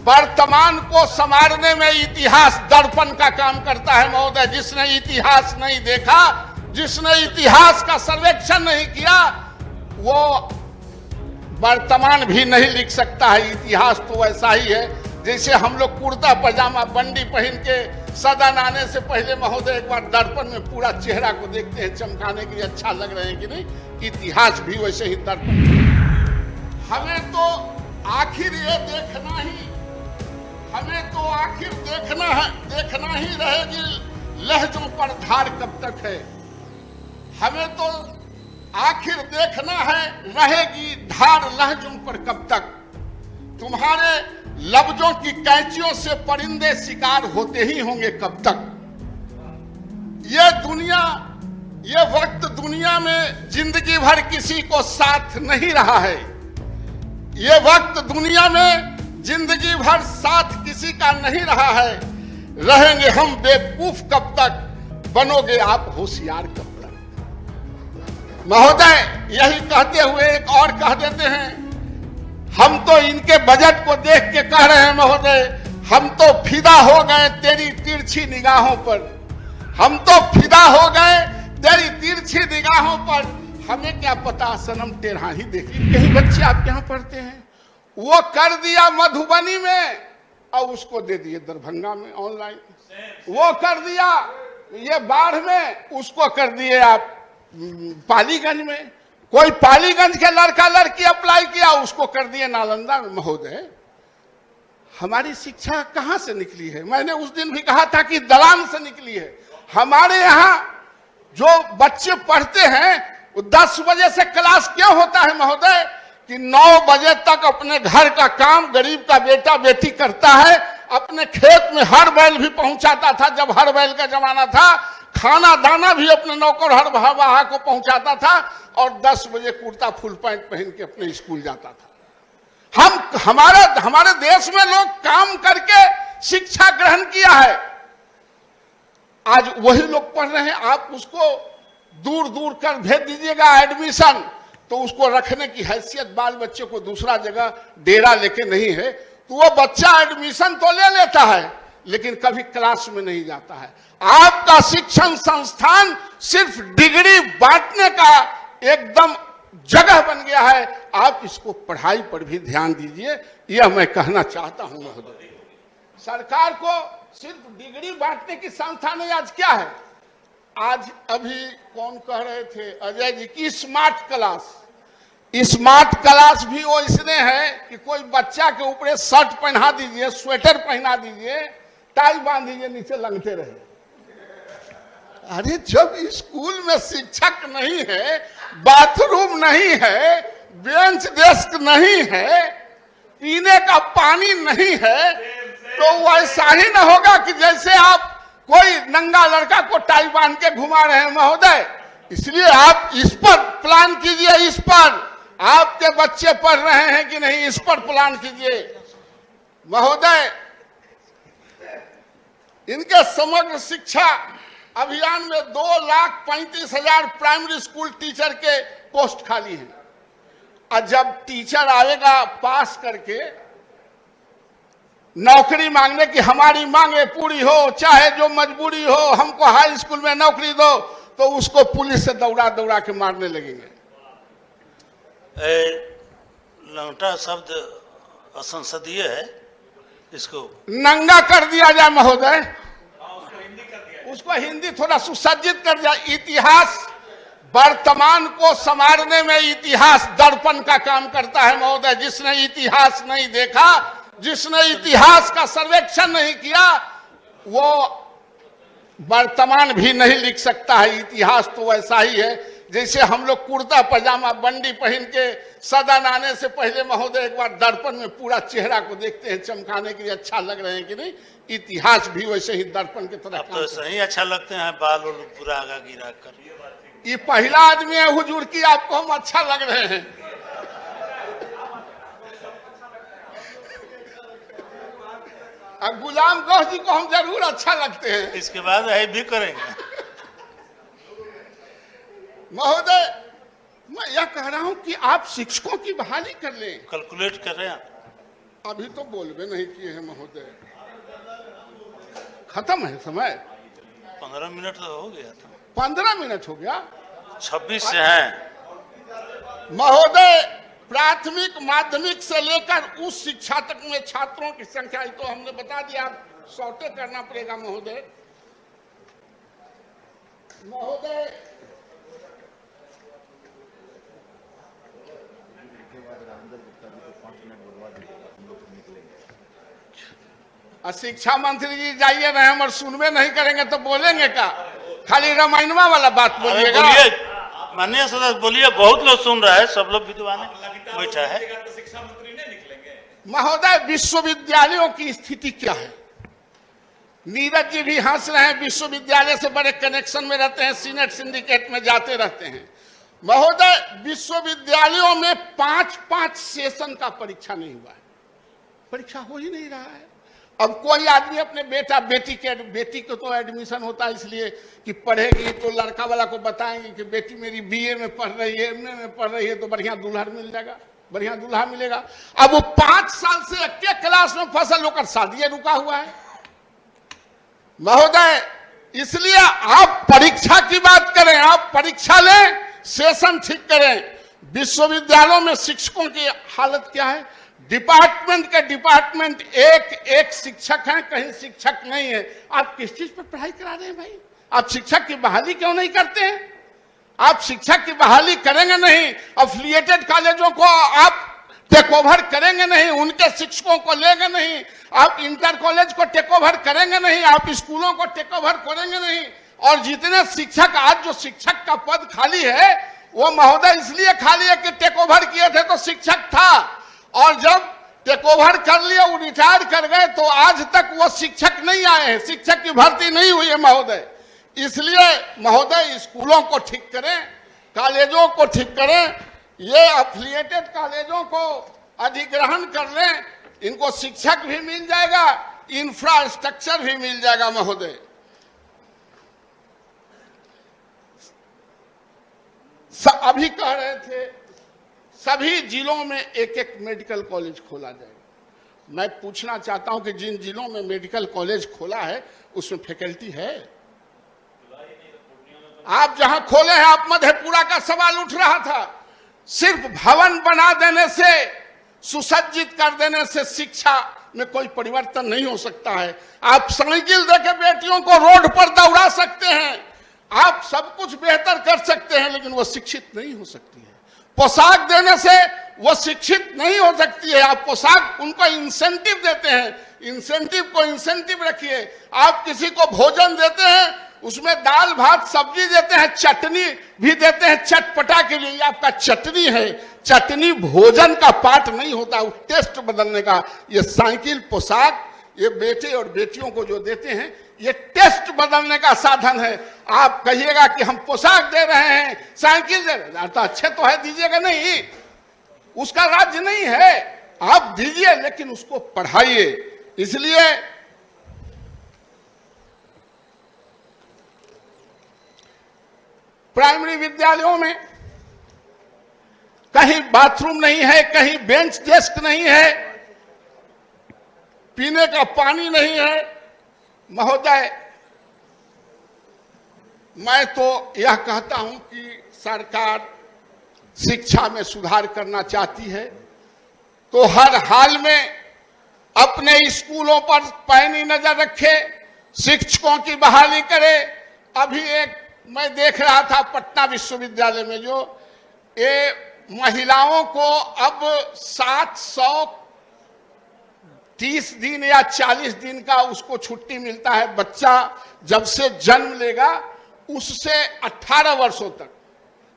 वर्तमान को संवारने में इतिहास दर्पण का काम करता है महोदय। जिसने इतिहास नहीं देखा, जिसने इतिहास का सर्वेक्षण नहीं किया, वो वर्तमान भी नहीं लिख सकता है। इतिहास तो ऐसा ही है जैसे हम लोग कुर्ता पजामा बंडी पहन के सदन आने से पहले महोदय एक बार दर्पण में पूरा चेहरा को देखते हैं चमकाने के लिए, अच्छा लग रहे हैं कि नहीं। इतिहास भी वैसे ही दर्पण। हमें तो आखिर ये देखना ही, हमें तो आखिर देखना ही रहेगी लहजों पर धार कब तक है। हमें तो आखिर देखना है रहेगी धार लहजों पर कब तक। तुम्हारे लफ्जों की कैंचियों से परिंदे शिकार होते ही होंगे कब तक। ये दुनिया, ये वक्त दुनिया में जिंदगी भर किसी को साथ नहीं रहा है। ये वक्त दुनिया में जिंदगी भर साथ किसी का नहीं रहा है। रहेंगे हम बेवकूफ कब तक, बनोगे आप होशियार कब तक। महोदय यही कहते हुए एक और कह देते हैं, हम तो इनके बजट को देख के कह रहे हैं महोदय, हम तो फिदा हो गए तेरी तिरछी निगाहों पर। हम तो फिदा हो गए तेरी तिरछी निगाहों पर। हमें क्या पता सनम टेढ़ा ही देखी। कहीं बच्चे आप यहाँ पढ़ते हैं, वो कर दिया मधुबनी में और उसको दे दिए दरभंगा में ऑनलाइन। वो कर दिया ये बाढ़ में, उसको कर दिए आप पालीगंज में। कोई पालीगंज के लड़का लड़की अप्लाई किया, उसको कर दिए नालंदा में। महोदय हमारी शिक्षा कहां से निकली है? मैंने उस दिन भी कहा था कि दलान से निकली है। हमारे यहाँ जो बच्चे पढ़ते हैं वो 10 बजे से क्लास क्यों होता है महोदय कि 9 बजे तक अपने घर का काम गरीब का बेटा बेटी करता है। अपने खेत में हर बैल भी पहुंचाता था जब हर बैल का जमाना था। खाना दाना भी अपने नौकर हर बहा को पहुंचाता था और 10 बजे कुर्ता फुल पैंट पहन के अपने स्कूल जाता था। हमारे देश में लोग काम करके शिक्षा ग्रहण किया है। आज वही लोग पढ़ रहे हैं। आप उसको दूर दूर कर भेज दीजिएगा एडमिशन, तो उसको रखने की हैसियत बाल बच्चे को दूसरा जगह डेरा लेके नहीं है। तो वो बच्चा एडमिशन तो ले लेता है लेकिन कभी क्लास में नहीं जाता है। आपका शिक्षण संस्थान सिर्फ डिग्री बांटने का एकदम जगह बन गया है। आप इसको पढ़ाई पर भी ध्यान दीजिए, यह मैं कहना चाहता हूं महोदय। सरकार को सिर्फ डिग्री बांटने की संस्था नहीं, आज क्या है? आज अभी कौन कह रहे थे अजय जी की स्मार्ट क्लास। स्मार्ट क्लास भी वो इसने है कि कोई बच्चा के ऊपर शर्ट पहना दीजिए, स्वेटर पहना दीजिए, टाई बांध दीजिए, नीचे लंघते रहे। अरे जब स्कूल में शिक्षक नहीं है, बाथरूम नहीं है, बेंच डेस्क नहीं है, पीने का पानी नहीं है, तो वैसा ही ना होगा कि जैसे आप कोई नंगा लड़का को टाई बांध के घुमा रहे हैं महोदय। इसलिए आप इस पर प्लान कीजिए। इस पर आपके बच्चे पढ़ रहे हैं कि नहीं, इस पर प्लान कीजिए महोदय। इनके समग्र शिक्षा अभियान में 2,35,000 प्राइमरी स्कूल टीचर के पोस्ट खाली हैं। और जब टीचर आएगा पास करके नौकरी मांगने की, हमारी मांगे पूरी हो चाहे जो मजबूरी हो, हमको हाई स्कूल में नौकरी दो, तो उसको पुलिस से दौड़ा दौड़ा के मारने लगेंगे। लंगटा शब्द असंसदीय है, इसको नंगा कर दिया जाए महोदय, उसको हिंदी थोड़ा सुसज्जित कर दिया। इतिहास वर्तमान को संवारने में इतिहास दर्पण का काम करता है महोदय। जिसने इतिहास नहीं देखा, जिसने इतिहास का सर्वेक्षण नहीं किया, वो वर्तमान भी नहीं लिख सकता है। इतिहास तो ऐसा ही है जैसे हम लोग कुर्ता पजामा बंडी पहन के सदन आने से पहले महोदय एक बार दर्पण में पूरा चेहरा को देखते हैं चमकाने के लिए, अच्छा लग रहे हैं कि नहीं। इतिहास भी वैसे ही दर्पण की तरह तो सही अच्छा लगते हैं, बाल और पूरा आगा गिरा कर। ये पहला आदमी है हुजूर की, आपको हम अच्छा लग रहे हैं। गुलाम गौस जी को हम जरूर अच्छा लगते हैं। इसके बाद यही भी करेंगे महोदय। मैं यह कह रहा हूं कि आप शिक्षकों की बहाली कर लें। कैलकुलेट कर रहे हैं। अभी तो बोलबे नहीं किए हैं महोदय, खत्म है समय। 15 मिनट तो हो गया था। 15 मिनट हो गया। 26 से हैं महोदय, प्राथमिक माध्यमिक से लेकर उस शिक्षा तक में छात्रों की संख्या तो हमने बता दिया, आप सॉर्टे करना पड़ेगा महोदय। महोदय शिक्षा मंत्री जी जाइए रहे हम और सुनवे नहीं करेंगे तो बोलेंगे क्या? खाली रामायणवा वाला बात बोलिएगा। बोलिए माननीय सदस्य, बोलिए, बहुत लोग सुन रहा है, सब लोग विद्वान बैठा है। शिक्षा मंत्री नहीं निकलेंगे। महोदय, विश्वविद्यालयों की स्थिति क्या है? नीरज जी भी हंस रहे हैं, विश्वविद्यालय से बड़े कनेक्शन में रहते हैं, सीनेट सिंडिकेट में जाते रहते हैं। महोदय, विश्वविद्यालयों में 5-5 सेशन का परीक्षा नहीं हुआ है, परीक्षा हो ही नहीं रहा है। अब कोई आदमी अपने बेटी को तो एडमिशन होता है इसलिए कि पढ़ेगी, तो लड़का वाला को बताएंगे कि बेटी मेरी बीए में पढ़ रही है, एमए में पढ़ रही है, तो बढ़िया दूल्हा मिल जाएगा, बढ़िया दूल्हा मिलेगा। अब वो 5 साल से एक क्लास में फसल होकर शादी रुका हुआ है। महोदय, इसलिए आप परीक्षा की बात करें, आप परीक्षा लें, सेशन ठीक करें। विश्वविद्यालयों में शिक्षकों की हालत क्या है? डिपार्टमेंट के डिपार्टमेंट एक शिक्षक हैं, कहीं शिक्षक नहीं है। आप किस चीज पर पढ़ाई करा रहे हैं भाई? आप शिक्षक की बहाली क्यों नहीं करते हैं? आप शिक्षक की बहाली करेंगे नहीं, अफिलिएटेड कॉलेजों को आप टेक ओवर करेंगे नहीं, उनके शिक्षकों को लेंगे नहीं, आप इंटर कॉलेज को टेक ओवर करेंगे नहीं, आप स्कूलों को टेक ओवर करेंगे नहीं। और जितने शिक्षक, आज जो शिक्षक का पद खाली है वो महोदय इसलिए खाली है कि टेक ओवर किए थे तो शिक्षक था, और जब टेक ओवर कर लिया, वो रिटायर कर गए, तो आज तक वो शिक्षक नहीं आए हैं, शिक्षक की भर्ती नहीं हुई है महोदय। इसलिए महोदय, स्कूलों को ठीक करें, कॉलेजों को ठीक करें, ये अफिलिएटेड कॉलेजों को अधिग्रहण कर लें, इनको शिक्षक भी मिल जाएगा, इंफ्रास्ट्रक्चर भी मिल जाएगा महोदय। अभी कह रहे थे सभी जिलों में एक मेडिकल कॉलेज खोला जाएगा। मैं पूछना चाहता हूं कि जिन जिलों में मेडिकल कॉलेज खोला है उसमें फैकल्टी है? आप जहां खोले हैं, आप मधेपुरा का सवाल उठ रहा था, सिर्फ भवन बना देने से, सुसज्जित कर देने से शिक्षा में कोई परिवर्तन नहीं हो सकता है। आप साइकिल देकर बेटियों को रोड पर दौड़ा सकते हैं, आप सब कुछ बेहतर कर सकते हैं, लेकिन वो शिक्षित नहीं हो सकती है। पोशाक देने से वो शिक्षित नहीं हो सकती है। आप पोशाक, उनको इंसेंटिव देते हैं, इंसेंटिव को इंसेंटिव रखिए। आप किसी को भोजन देते हैं, उसमें दाल भात सब्जी देते हैं, चटनी भी देते हैं चटपटा के लिए, आपका चटनी है, चटनी भोजन का पार्ट नहीं होता, टेस्ट बदलने का। ये साइकिल, पोशाक, ये बेटे और बेटियों को जो देते हैं, ये टेस्ट बदलने का साधन है। आप कहिएगा कि हम पोशाक दे रहे हैं, साइकिल दे रहे हैं, तो अच्छे तो है, दीजिएगा नहीं, उसका राज्य नहीं है, आप दीजिए, लेकिन उसको पढ़ाइए। इसलिए प्राइमरी विद्यालयों में कहीं बाथरूम नहीं है, कहीं बेंच डेस्क नहीं है, पीने का पानी नहीं है। महोदय, मैं तो यह कहता हूं कि सरकार शिक्षा में सुधार करना चाहती है तो हर हाल में अपने स्कूलों पर पैनी नजर रखे, शिक्षकों की बहाली करे। अभी एक मैं देख रहा था पटना विश्वविद्यालय में, जो ये महिलाओं को अब 730 दिन या 40 दिन का उसको छुट्टी मिलता है। बच्चा जब से जन्म लेगा उससे 18 वर्षों तक।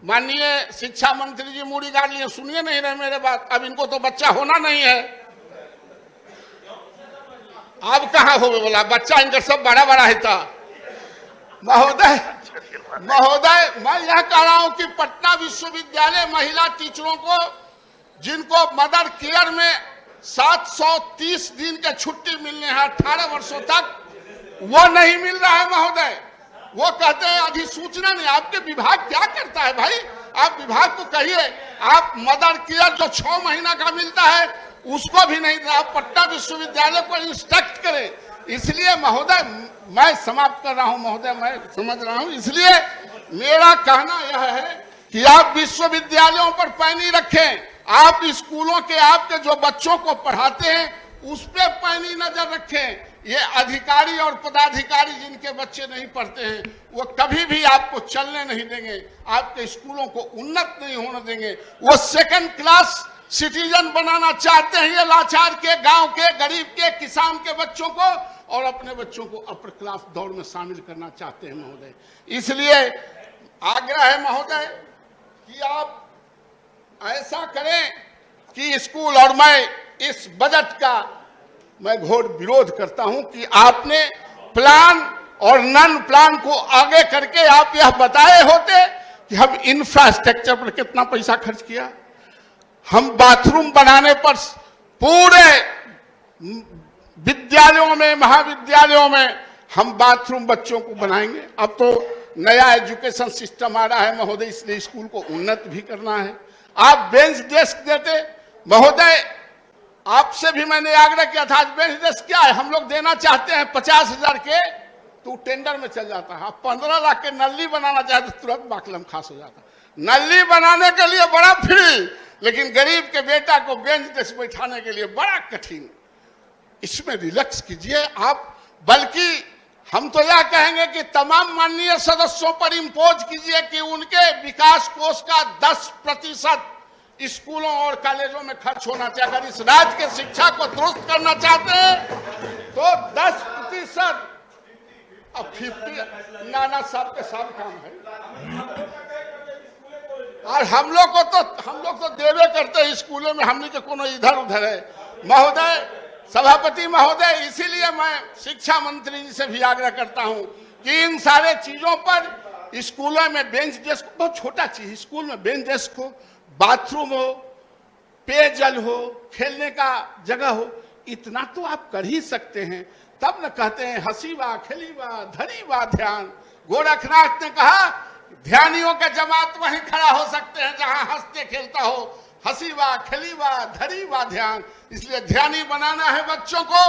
माननीय शिक्षा मंत्री जी मुड़ी गाड़ लिए, सुनिए नहीं रहे मेरे बात। अब इनको तो बच्चा होना नहीं है, अब कहां हो बोला बच्चा, इनका सब बड़ा बड़ा है था। महोदय, मैं यह कह रहा हूं कि पटना विश्वविद्यालय महिला टीचरों को, जिनको मदर केयर में 730 दिन के छुट्टी मिलने हैं 18 वर्षों तक, वो नहीं मिल रहा है महोदय। वो कहते हैं अधिसूचना नहीं। आपके विभाग क्या करता है भाई? आप विभाग को कहिए, आप मदर केयर जो 6 महीना का मिलता है उसको भी नहीं दिया। पटना विश्वविद्यालय को इंस्ट्रक्ट करें। इसलिए महोदय मैं समाप्त कर रहा हूं महोदय, मैं समझ रहा हूं। इसलिए मेरा कहना यह है कि आप विश्वविद्यालयों पर पैनी रखें, आप स्कूलों के आपके जो बच्चों को पढ़ाते हैं उस पर पैनी नजर रखें। ये अधिकारी और पदाधिकारी जिनके बच्चे नहीं पढ़ते हैं वो कभी भी आपको चलने नहीं देंगे, आपके स्कूलों को उन्नत नहीं होने देंगे। वो सेकंड क्लास सिटीजन बनाना चाहते हैं ये लाचार के, गांव के, गरीब के, किसान के बच्चों को, और अपने बच्चों को अपर क्लास दौड़ में शामिल करना चाहते हैं महोदय। इसलिए आग्रह है महोदय कि आप ऐसा करें कि स्कूल, और मैं इस बजट का मैं घोर विरोध करता हूं कि आपने प्लान और नॉन प्लान को आगे करके आप यह बताए होते कि हम इंफ्रास्ट्रक्चर पर कितना पैसा खर्च किया, हम बाथरूम बनाने पर पूरे विद्यालयों में, महाविद्यालयों में हम बाथरूम बच्चों को बनाएंगे। अब तो नया एजुकेशन सिस्टम आ रहा है महोदय, इसलिए स्कूल को उन्नत भी करना है। आप बेंच डेस्क देते महोदय, आपसे भी मैंने आग्रह किया था। आज बेंच डेस्क क्या है, हम लोग देना चाहते हैं 50,000 के, तो टेंडर में चल जाता है। आप 15 लाख के नल्ली बनाना चाहते तुरंत बाकलम खास हो जाता। नल्ली बनाने के लिए बड़ा फ्री, लेकिन गरीब के बेटा को बेंच डेस्क बैठाने के लिए बड़ा कठिन। इसमें रिलैक्स कीजिए आप, बल्कि हम तो यह कहेंगे कि तमाम माननीय सदस्यों पर इम्पोज कीजिए कि उनके विकास कोष का 10% स्कूलों और कॉलेजों में खर्च होना चाहिए। अगर इस राज्य के शिक्षा को दुरुस्त करना चाहते हैं तो 10%, अब 50 नाना साहब के साथ काम है। और हम लोग तो देवे करते हैं स्कूलों में, हमने के कोनो इधर उधर है महोदय। सभापति महोदय, इसीलिए मैं शिक्षा मंत्री जी से भी आग्रह करता हूं कि इन सारे चीजों पर स्कूलों में बेंच डेस्क, बहुत छोटा चीज, स्कूल में बेंच डेस्क हो, बाथरूम हो, पेयजल हो, खेलने का जगह हो, इतना तो आप कर ही सकते हैं। तब न कहते हैं हसीबा खेलीबा धरीबा ध्यान। गोरखनाथ ने कहा ध्यानियों के जमात वहीं खड़ा हो सकते हैं जहां हंसते खेलता हो, हसीबा खेलीबा धरीबा ध्यान। इसलिए ध्यानी बनाना है बच्चों को,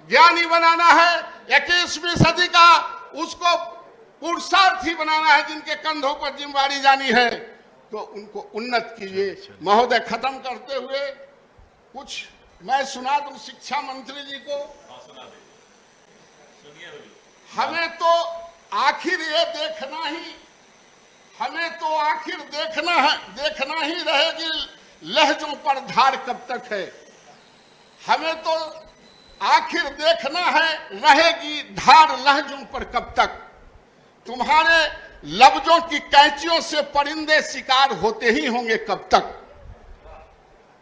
ज्ञानी बनाना है। 21वीं सदी का उसको पुरुषार्थी बनाना है, जिनके कंधों पर जिम्मेवारी जानी है, तो उनको उन्नत कीजिए। महोदय, खत्म करते हुए कुछ मैं सुना दूं शिक्षा मंत्री जी को। हमें तो आखिर ये देखना ही रहेगी लहजों पर धार कब तक है। हमें तो आखिर देखना है रहेगी धार लहजों पर कब तक। तुम्हारे लफ्जों की कैंचियों से परिंदे शिकार होते ही होंगे कब तक।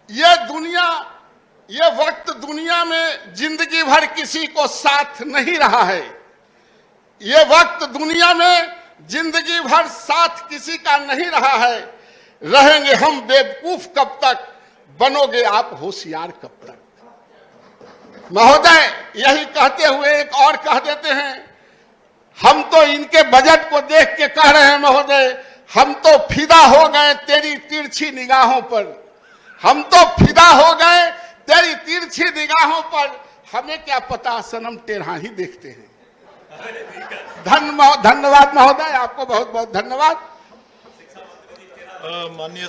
ये वक्त दुनिया में जिंदगी भर किसी को साथ नहीं रहा है। ये वक्त दुनिया में जिंदगी भर साथ किसी का नहीं रहा है। रहेंगे हम बेवकूफ कब तक, बनोगे आप होशियार कब तक। महोदय, यही कहते हुए एक और कह देते हैं, हम तो इनके बजट को देख के कह रहे हैं महोदय, हम तो फिदा हो गए तेरी तिरछी निगाहों पर। हम तो फिदा हो गए तेरी तिरछी निगाहों पर। हमें क्या पता सनम टेढ़ा ही देखते हैं। धन्यवाद महोदय, आपको बहुत बहुत धन्यवाद। माननीय